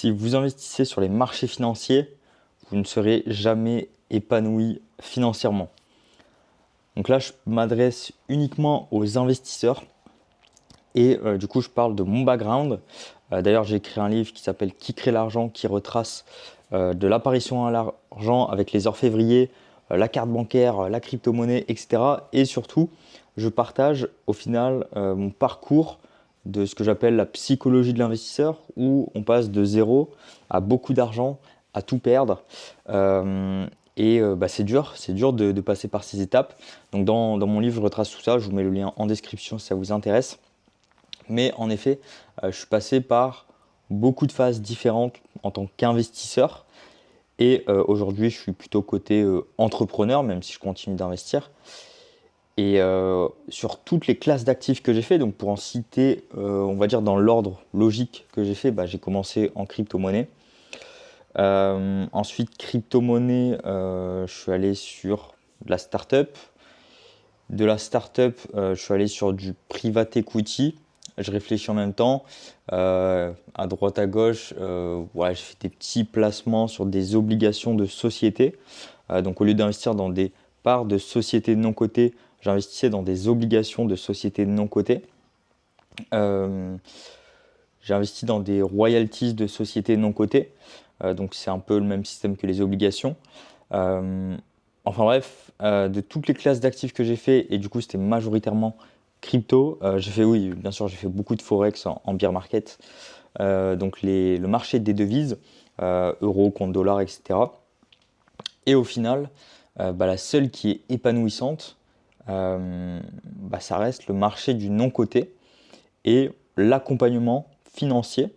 Si vous investissez sur les marchés financiers, vous ne serez jamais épanoui financièrement. Donc là, je m'adresse uniquement aux investisseurs et du coup, je parle de mon background. D'ailleurs, j'ai écrit un livre qui s'appelle Qui crée l'argent, qui retrace de l'apparition à l'argent avec les orfèvriers, la carte bancaire, la crypto-monnaie, etc. Et surtout, je partage au final mon parcours de ce que j'appelle la psychologie de l'investisseur, où on passe de zéro à beaucoup d'argent, à tout perdre. C'est dur de passer par ces étapes. Donc dans mon livre, je retrace tout ça, je vous mets le lien en description si ça vous intéresse. Mais en effet, je suis passé par beaucoup de phases différentes en tant qu'investisseur. Et aujourd'hui, je suis plutôt côté entrepreneur, même si je continue d'investir. Et sur toutes les classes d'actifs que j'ai fait, donc pour en citer, on va dire dans l'ordre logique que j'ai fait, j'ai commencé en crypto-monnaie. Ensuite, crypto-monnaie, je suis allé sur de la startup. De la startup, je suis allé sur du private equity. Je réfléchis en même temps. À droite, à gauche, j'ai fait des petits placements sur des obligations de société. Donc au lieu d'investir dans des parts de sociétés non cotées, j'investissais dans des obligations de sociétés non cotées. J'ai investi dans des royalties de sociétés non cotées. Donc c'est un peu le même système que les obligations. Enfin bref, de toutes les classes d'actifs que j'ai fait, et du coup c'était majoritairement crypto, j'ai fait, oui, bien sûr, j'ai fait beaucoup de forex en bear market, donc le marché des devises, euros, compte dollars, etc. Et au final, la seule qui est épanouissante, ça reste le marché du non-coté et l'accompagnement financier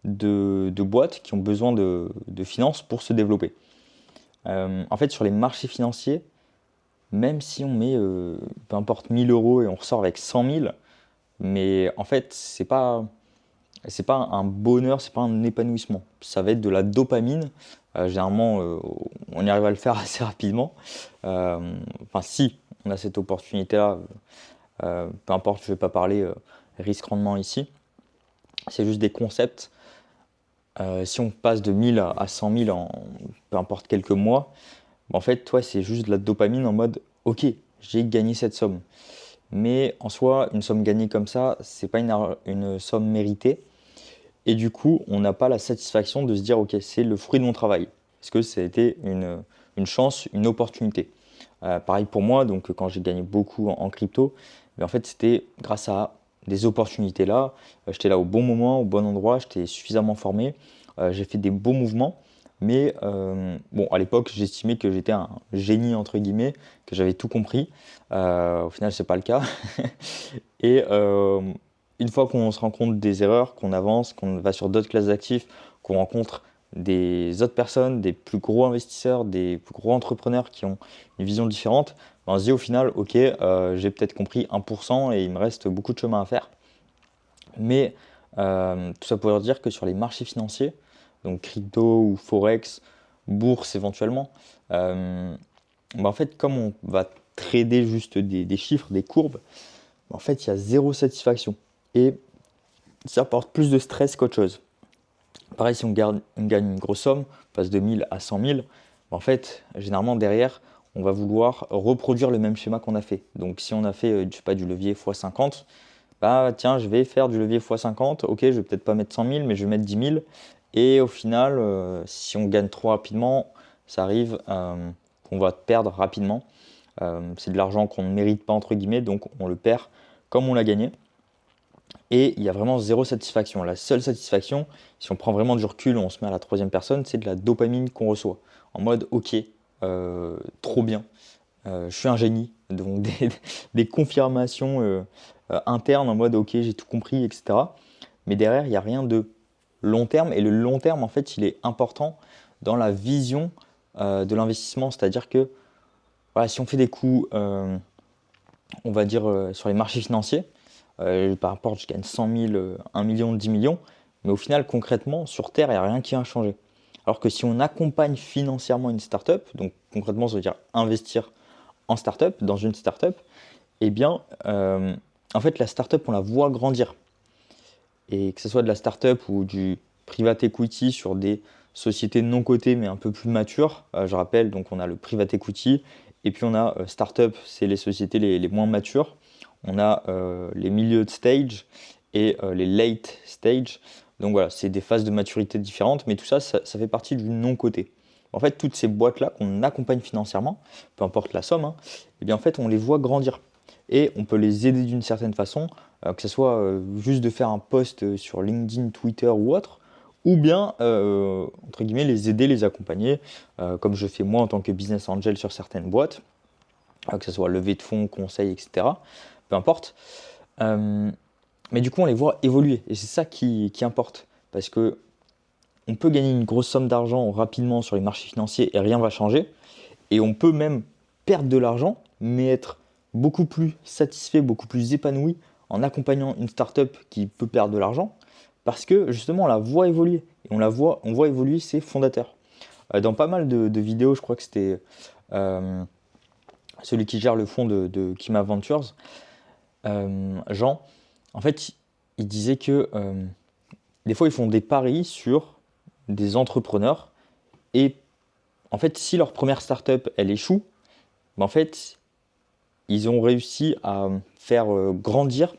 de boîtes qui ont besoin de finances pour se développer. En fait, sur les marchés financiers, même si on met, peu importe, 1000 euros et on ressort avec 100 000, mais en fait, c'est pas un bonheur, c'est pas un épanouissement. Ça va être de la dopamine. Généralement, on y arrive à le faire assez rapidement. Enfin, si on a cette opportunité-là, peu importe, je ne vais pas parler risque rendement ici. C'est juste des concepts. Si on passe de 1000 à 100 000 en peu importe quelques mois, en fait, toi, c'est juste de la dopamine en mode ok, j'ai gagné cette somme. Mais en soi, une somme gagnée comme ça, c'est pas une somme méritée. Et du coup, on n'a pas la satisfaction de se dire ok, c'est le fruit de mon travail. Est-ce que ça a été une chance, une opportunité? Pareil pour moi, donc quand j'ai gagné beaucoup en crypto, mais en fait, c'était grâce à des opportunités là. J'étais là au bon moment, au bon endroit, j'étais suffisamment formé, j'ai fait des beaux mouvements. Mais bon, à l'époque, j'estimais que j'étais un génie, entre guillemets, que j'avais tout compris. Au final, c'est pas le cas. Et une fois qu'on se rend compte des erreurs, qu'on avance, qu'on va sur d'autres classes d'actifs, qu'on rencontre des autres personnes, des plus gros investisseurs, des plus gros entrepreneurs qui ont une vision différente, on se dit au final, ok, j'ai peut-être compris 1% et il me reste beaucoup de chemin à faire. Mais tout ça pour dire que sur les marchés financiers, donc crypto ou forex, bourse éventuellement, en fait, comme on va trader juste des chiffres, des courbes, en fait, il y a zéro satisfaction. Et ça apporte plus de stress qu'autre chose. Pareil, si on gagne une grosse somme, on passe de 1000 à 100 000, en fait, généralement derrière, on va vouloir reproduire le même schéma qu'on a fait. Donc si on a fait, je sais pas, du levier x50, tiens, je vais faire du levier x50, ok, je vais peut-être pas mettre 100 000, mais je vais mettre 10 000. Et au final, si on gagne trop rapidement, ça arrive qu'on va perdre rapidement. C'est de l'argent qu'on ne mérite pas, entre guillemets, donc on le perd comme on l'a gagné. Et il y a vraiment zéro satisfaction. La seule satisfaction, si on prend vraiment du recul, on se met à la troisième personne, c'est de la dopamine qu'on reçoit. En mode, ok, trop bien, je suis un génie. Donc des confirmations internes en mode, ok, j'ai tout compris, etc. Mais derrière, il n'y a rien de long terme. Et le long terme, en fait, il est important dans la vision de l'investissement. C'est-à-dire que voilà, si on fait des coups, on va dire, sur les marchés financiers, par rapport, je gagne 100 000, 1 million, 10 millions, mais au final, concrètement, sur Terre, il n'y a rien qui a changé. Alors que si on accompagne financièrement une startup, donc concrètement, ça veut dire investir en startup, dans une startup, eh bien, en fait, la startup, on la voit grandir. Et que ce soit de la startup ou du private equity sur des sociétés non cotées mais un peu plus matures. Je rappelle, donc on a le private equity et puis on a startup, c'est les sociétés les moins matures. On a les milieux de stage et les late stage. Donc voilà, c'est des phases de maturité différentes, mais tout ça, ça fait partie du non coté. En fait, toutes ces boîtes-là qu'on accompagne financièrement, peu importe la somme, hein, eh bien en fait, on les voit grandir et on peut les aider d'une certaine façon, que ce soit juste de faire un post sur LinkedIn, Twitter ou autre, ou bien, entre guillemets, les aider, les accompagner, comme je fais moi en tant que business angel sur certaines boîtes, que ce soit levée de fonds, conseil, etc. Peu importe. Mais du coup, on les voit évoluer, et c'est ça qui importe, parce que on peut gagner une grosse somme d'argent rapidement sur les marchés financiers et rien ne va changer, et on peut même perdre de l'argent, mais être beaucoup plus satisfait, beaucoup plus épanoui en accompagnant une startup qui peut perdre de l'argent, parce que justement on la voit évoluer, et on voit évoluer ses fondateurs. Dans pas mal de vidéos, je crois que c'était celui qui gère le fonds de Kima Ventures, Jean, en fait, il disait que des fois ils font des paris sur des entrepreneurs, et en fait si leur première startup elle échoue, ben en fait ils ont réussi à faire grandir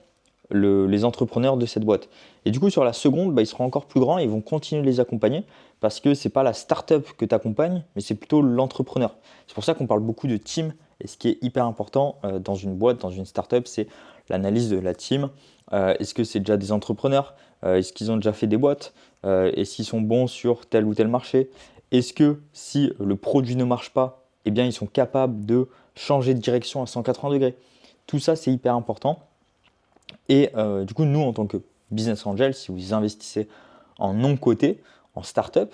les entrepreneurs de cette boîte. Et du coup, sur la seconde, bah, ils seront encore plus grands et ils vont continuer de les accompagner parce que ce n'est pas la startup que tu accompagnes, mais c'est plutôt l'entrepreneur. C'est pour ça qu'on parle beaucoup de team. Et ce qui est hyper important dans une boîte, dans une startup, c'est l'analyse de la team. Est-ce que c'est déjà des entrepreneurs? Est-ce qu'ils ont déjà fait des boîtes? Est-ce qu'ils sont bons sur tel ou tel marché? Est-ce que si le produit ne marche pas, eh bien, ils sont capables de changer de direction à 180 degrés? Tout ça, c'est hyper important. Et du coup, nous, en tant que business angel, si vous investissez en non coté, en startup,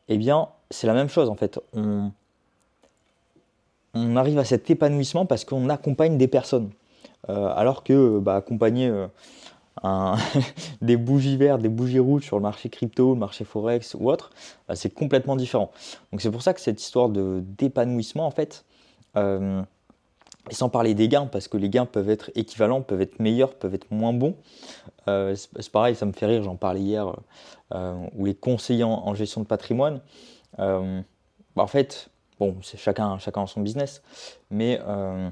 eh bien, c'est la même chose en fait. On arrive à cet épanouissement parce qu'on accompagne des personnes. Alors que accompagner des bougies vertes, des bougies rouges sur le marché crypto, le marché forex ou autre, c'est complètement différent. Donc c'est pour ça que cette histoire d'épanouissement, en fait, et sans parler des gains, parce que les gains peuvent être équivalents, peuvent être meilleurs, peuvent être moins bons. C'est pareil, ça me fait rire, j'en parlais hier, où les conseillers en gestion de patrimoine, en fait, bon, c'est chacun a son business, mais en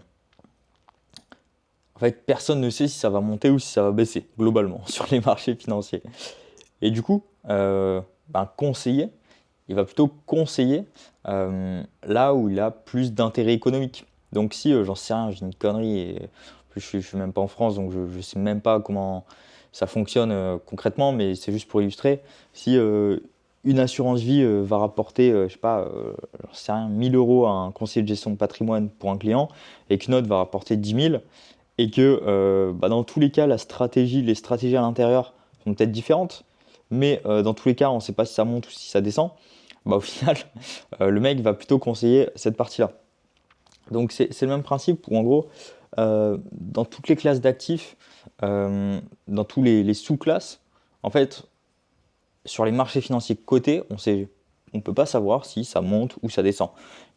fait, personne ne sait si ça va monter ou si ça va baisser, globalement, sur les marchés financiers. Et du coup, un conseiller, il va plutôt conseiller là où il a plus d'intérêt économique. Donc si, j'en sais rien, j'ai une connerie, et en plus je suis même pas en France, donc je ne sais même pas comment ça fonctionne concrètement, mais c'est juste pour illustrer. Si une assurance vie va rapporter, je sais pas, j'en sais rien, 1000 euros à un conseiller de gestion de patrimoine pour un client, et qu'une autre va rapporter 10 000, et que dans tous les cas, les stratégies à l'intérieur sont peut-être différentes, mais dans tous les cas, on ne sait pas si ça monte ou si ça descend, au final, le mec va plutôt conseiller cette partie-là. Donc c'est le même principe où en gros, dans toutes les classes d'actifs, dans tous les sous-classes, en fait, sur les marchés financiers cotés, on ne peut pas savoir si ça monte ou ça descend.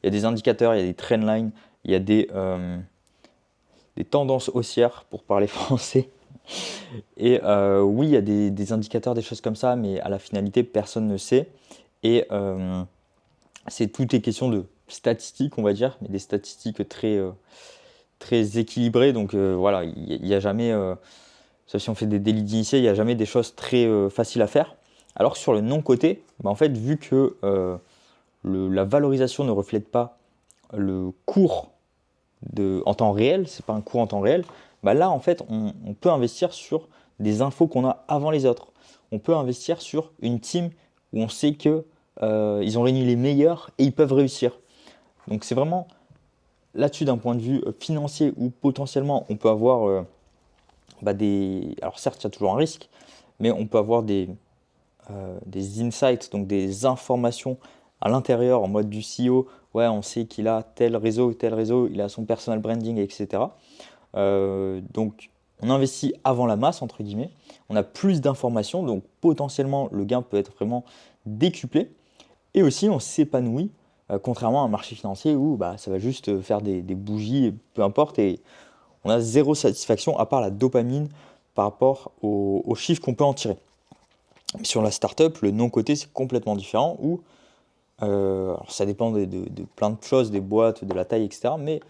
Il y a des indicateurs, il y a des trendlines, il y a des tendances haussières, pour parler français. Et oui, il y a des indicateurs, des choses comme ça, mais à la finalité, personne ne sait. Et tout est question de statistiques, on va dire, mais des statistiques très équilibrées. Donc voilà, il n'y a jamais, sauf si on fait des délits d'initiés, il n'y a jamais des choses très faciles à faire. Alors que sur le non-coté, en fait, vu que la valorisation ne reflète pas le cours en temps réel, c'est pas un cours en temps réel, là en fait on peut investir sur des infos qu'on a avant les autres. On peut investir sur une team où on sait que ils ont réuni les meilleurs et ils peuvent réussir. Donc c'est vraiment là-dessus d'un point de vue financier où potentiellement on peut avoir alors certes il y a toujours un risque, mais on peut avoir des insights, donc des informations à l'intérieur en mode du CEO. Ouais, on sait qu'il a tel réseau, il a son personal branding, etc. Donc on investit avant la masse, entre guillemets. On a plus d'informations, donc potentiellement le gain peut être vraiment décuplé. Et aussi on s'épanouit, contrairement à un marché financier où ça va juste faire des bougies, peu importe, et on a zéro satisfaction à part la dopamine par rapport aux chiffres qu'on peut en tirer. Sur la startup, le non coté, c'est complètement différent où alors ça dépend de plein de choses, des boîtes, de la taille, etc. Mais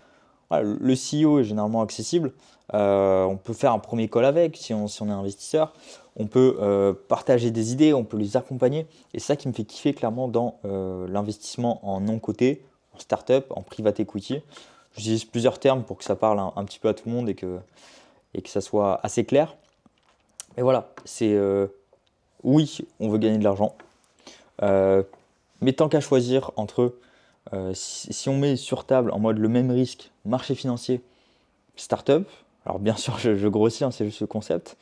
voilà, le CEO est généralement accessible. On peut faire un premier call avec si on est investisseur. On peut partager des idées, on peut les accompagner. Et c'est ça qui me fait kiffer clairement dans l'investissement en non coté, en startup, en private equity. J'utilise plusieurs termes pour que ça parle un petit peu à tout le monde et que ça soit assez clair. Mais voilà, c'est oui, on veut gagner de l'argent. Euh, mais tant qu'à choisir entre si on met sur table en mode le même risque, marché financier, startup, alors bien sûr je grossis, hein, c'est juste le concept.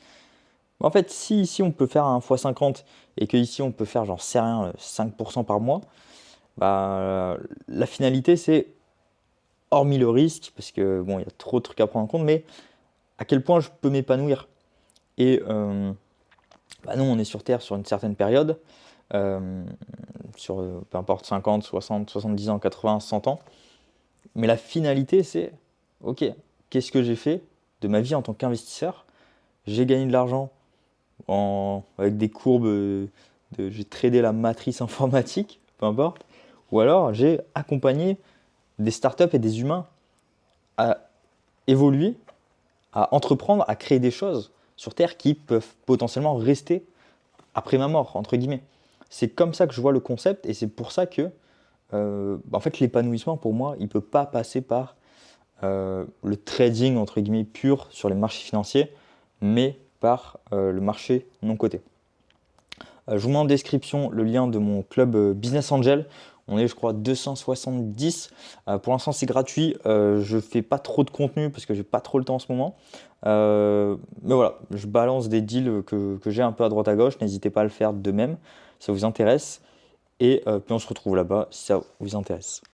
Mais en fait, si ici on peut faire un x50 et que ici on peut faire, j'en sais rien, 5% par mois, bah, la finalité c'est, hormis le risque, parce que bon, il y a trop de trucs à prendre en compte, mais à quel point je peux m'épanouir. Et bah, nous, on est sur Terre sur une certaine période, euh, sur peu importe 50, 60, 70 ans, 80, 100 ans. Mais la finalité, c'est, ok, qu'est-ce que j'ai fait de ma vie en tant qu'investisseur? J'ai gagné de l'argent avec des courbes, j'ai tradé la matrice informatique, peu importe. Ou alors, j'ai accompagné des startups et des humains à évoluer, à entreprendre, à créer des choses sur Terre qui peuvent potentiellement rester après ma mort, entre guillemets. C'est comme ça que je vois le concept et c'est pour ça que en fait, l'épanouissement, pour moi, il ne peut pas passer par le trading, entre guillemets, pur sur les marchés financiers, mais par le marché non coté. Je vous mets en description le lien de mon club Business Angel. On est, je crois, 270. Pour l'instant, c'est gratuit. Je fais pas trop de contenu parce que j'ai pas trop le temps en ce moment. Mais voilà, je balance des deals que j'ai un peu à droite à gauche. N'hésitez pas à le faire de même, si ça vous intéresse. Et puis on se retrouve là-bas si ça vous intéresse.